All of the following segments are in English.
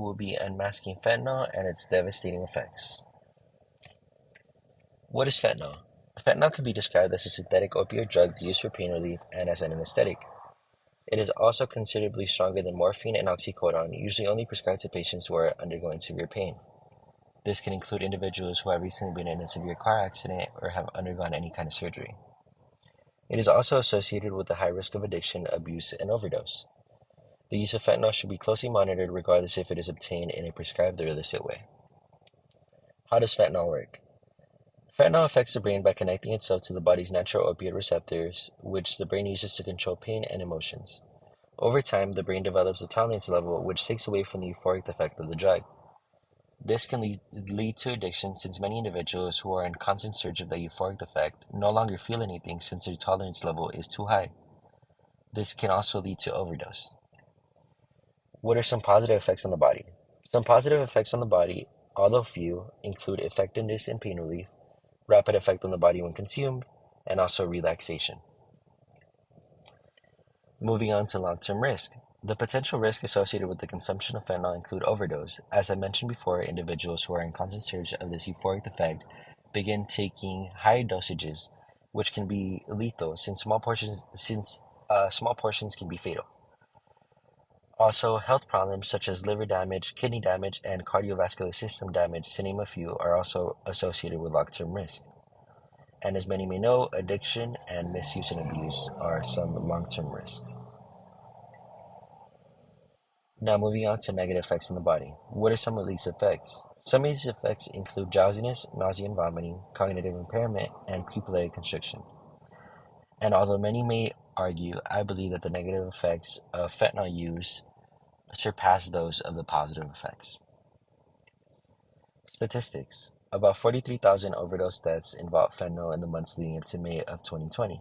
will be unmasking fentanyl and its devastating effects. What is fentanyl? Fentanyl can be described as a synthetic opioid drug used for pain relief and as an anesthetic. It is also considerably stronger than morphine and oxycodone, usually only prescribed to patients who are undergoing severe pain. This can include individuals who have recently been in a severe car accident or have undergone any kind of surgery. It is also associated with a high risk of addiction, abuse, and overdose. The use of fentanyl should be closely monitored regardless if it is obtained in a prescribed or illicit way. How does fentanyl work? Fentanyl affects the brain by connecting itself to the body's natural opiate receptors, which the brain uses to control pain and emotions. Over time, the brain develops a tolerance level which takes away from the euphoric effect of the drug. This can lead to addiction since many individuals who are in constant search of the euphoric effect no longer feel anything since their tolerance level is too high. This can also lead to overdose. What are some positive effects on the body? Some positive effects on the body, although few, include effectiveness in pain relief, rapid effect on the body when consumed, and also relaxation. Moving on to long-term risk. The potential risk associated with the consumption of fentanyl include overdose. As I mentioned before, individuals who are in constant search of this euphoric effect begin taking higher dosages, which can be lethal since small portions can be fatal. Also, health problems such as liver damage, kidney damage, and cardiovascular system damage, to name a few, are also associated with long-term risk. And as many may know, addiction and misuse and abuse are some long-term risks. Now moving on to negative effects on the body. What are some of these effects? Some of these effects include drowsiness, nausea and vomiting, cognitive impairment, and pupillary constriction. And although many may argue, I believe that the negative effects of fentanyl use surpass those of the positive effects. Statistics. About 43,000 overdose deaths involve fentanyl in the months leading up to May of 2020.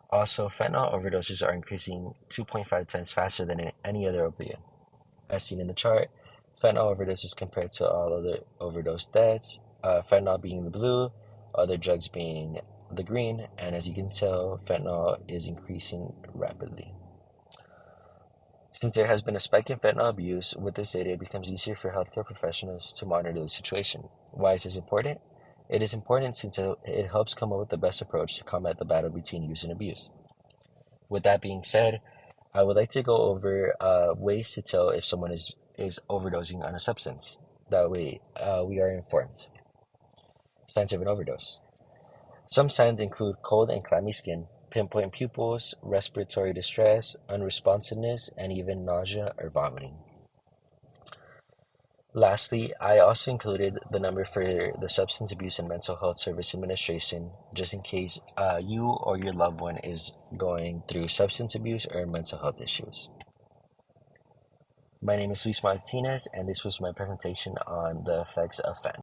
Also, fentanyl overdoses are increasing 2.5 times faster than any other opioid. As seen in the chart, fentanyl overdoses compared to all other overdose deaths, fentanyl being the blue, other drugs being the green, and as you can tell, fentanyl is increasing rapidly. Since there has been a spike in fentanyl abuse, with this data, it becomes easier for healthcare professionals to monitor the situation. Why is this important? It is important since it helps come up with the best approach to combat the battle between use and abuse. With that being said, I would like to go over ways to tell if someone is overdosing on a substance. That way, we are informed. Signs of an overdose. Some signs include cold and clammy skin, pinpoint pupils, respiratory distress, unresponsiveness, and even nausea or vomiting. Lastly, I also included the number for the Substance Abuse and Mental Health Service Administration, just in case you or your loved one is going through substance abuse or mental health issues. My name is Luis Martinez, and this was my presentation on the effects of fentanyl.